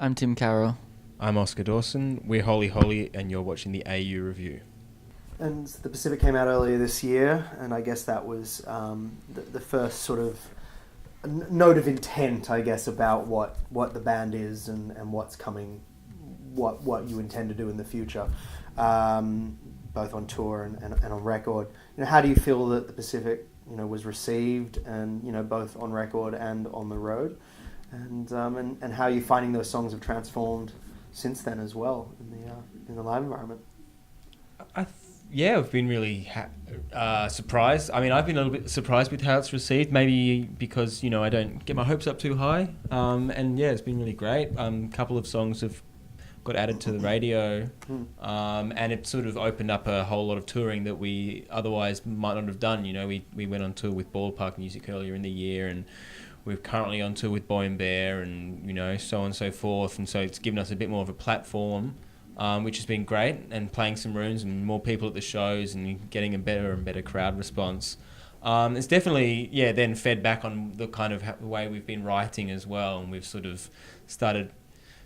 I'm Tim Carroll. I'm Oscar Dawson. We're Holy Holy, and you're watching the AU Review. And the Pacific came out earlier this year, and I guess that was the first sort of note of intent, I guess, about what the band is and what's coming, what you intend to do in the future, both on tour and on record. How do you feel that the Pacific, was received, and both on record and on the road, and how are you finding those songs have transformed since then as well in the live environment? I've been really surprised. I mean, I've been a little bit surprised with how it's received, maybe because, I don't get my hopes up too high. It's been really great. A couple of songs have got added to the radio, and it sort of opened up a whole lot of touring that we otherwise might not have done. We went on tour with Ballpark Music earlier in the year, and we're currently on tour with Boy and Bear, and, so on and so forth. And so it's given us a bit more of a platform, which has been great, and playing some rooms and more people at the shows and getting a better and better crowd response. It's definitely, then fed back on the kind of the way we've been writing as well, and we've sort of started,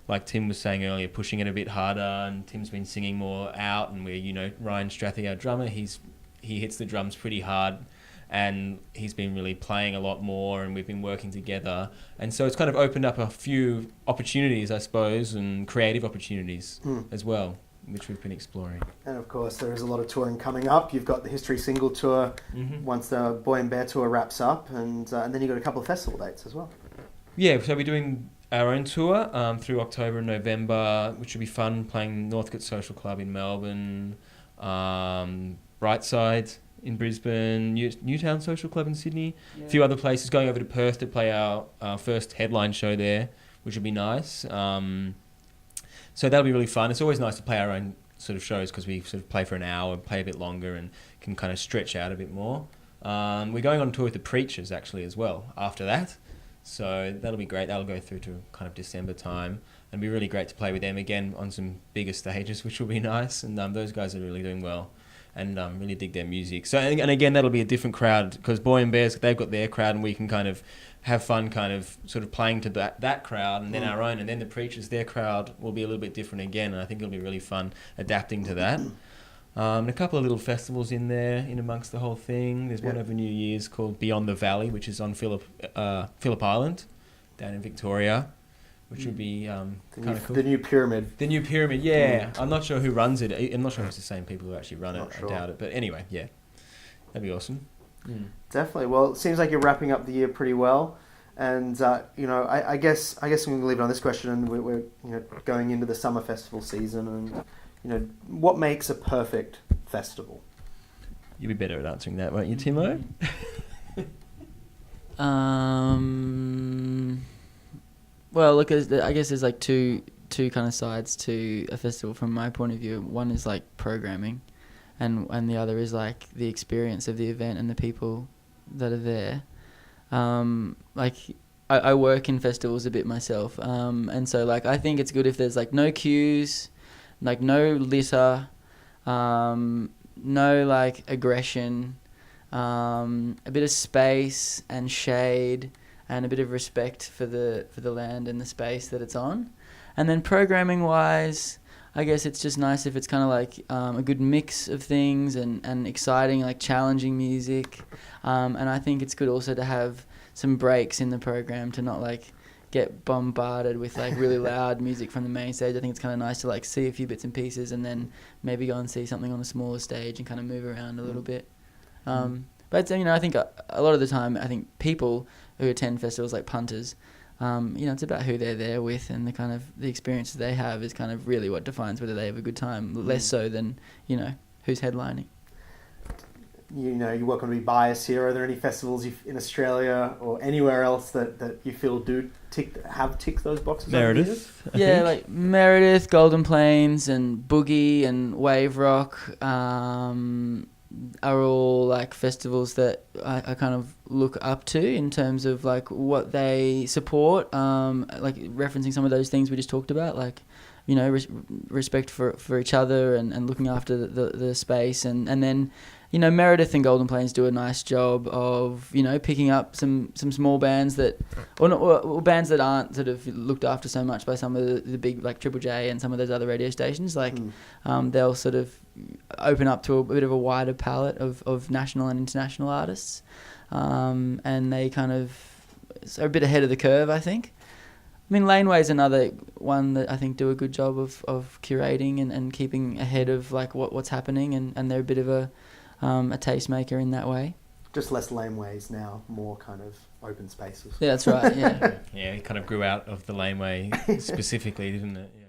like Tim was saying earlier, pushing it a bit harder, and Tim's been singing more out, and we're, Ryan Strathy, our drummer, he hits the drums pretty hard, and he's been really playing a lot more, and we've been working together, and so it's kind of opened up a few opportunities, I suppose, and creative opportunities as well, which we've been exploring. And of course there is a lot of touring coming up. You've got the History single tour once the Boy and Bear tour wraps up, and then you've got a couple of festival dates as well. Yeah, so we're doing our own tour through October and November, which will be fun, playing Northcote Social Club in Melbourne, Brightside in Brisbane, Newtown Social Club in Sydney, a few other places, going over to Perth to play our first headline show there, which will be nice. So that'll be really fun. It's always nice to play our own sort of shows because we sort of play for an hour, play a bit longer, and can kind of stretch out a bit more. We're going on tour with the Preachers actually as well after that. So that'll be great. That'll go through to kind of December time, and be really great to play with them again on some bigger stages, which will be nice. And those guys are really doing well, and really dig their music. So and again, that'll be a different crowd because Boy and Bears, they've got their crowd, and we can kind of have fun, kind of sort of playing to that crowd, and then our own, and then the Preachers, their crowd will be a little bit different again, and I think it'll be really fun adapting to that. And a couple of little festivals in there, in amongst the whole thing. There's one over New Year's called Beyond the Valley, which is on Phillip Island, down in Victoria, which would be kind of cool. The New Pyramid. The New Pyramid, yeah. I'm not sure who runs it. I'm not sure if it's the same people who actually run it. Sure. I doubt it. But anyway, yeah, that'd be awesome. Definitely. Well, it seems like you're wrapping up the year pretty well. And, I guess we can leave it on this question, and we're going into the summer festival season, and what makes a perfect festival? You'll be better at answering that, won't you, Timo? Well, look, I guess there's like two kind of sides to a festival from my point of view. One is like programming, and the other is like the experience of the event and the people that are there. I work in festivals a bit myself, and so like I think it's good if there's like no queues, like no litter, no like aggression, a bit of space and shade, and a bit of respect for the land and the space that it's on. And then programming wise, I guess it's just nice if it's kind of like a good mix of things and exciting, like challenging music. And I think it's good also to have some breaks in the program, to not like get bombarded with like really loud music from the main stage. I think it's kind of nice to like see a few bits and pieces, and then maybe go and see something on a smaller stage and kind of move around a little bit. But I think a lot of the time, I think people who attend festivals like punters, it's about who they're there with, and the kind of the experiences they have is kind of really what defines whether they have a good time, less so than who's headlining. You're welcome to be biased here. Are there any festivals in Australia or anywhere else that you feel have ticked those boxes? Meredith, I yeah, think. like Meredith, Golden Plains, and Boogie and Wave Rock are all like festivals that I kind of look up to in terms of like what they support. Like referencing some of those things we just talked about, like respect for each other and looking after the space, and then you know, Meredith and Golden Plains do a nice job of, you know, picking up some small bands that, or bands that aren't sort of looked after so much by some of the big, like Triple J and some of those other radio stations. Like, they'll sort of open up to a bit of a wider palette of national and international artists. And they kind of are a bit ahead of the curve, I think. I mean, Laneway's another one that I think do a good job of curating and keeping ahead of like what's happening, and they're a bit of a tastemaker in that way. Just less laneways now, more kind of open spaces. Yeah, that's right. Yeah. Yeah, it kind of grew out of the laneway specifically, didn't it? Yeah.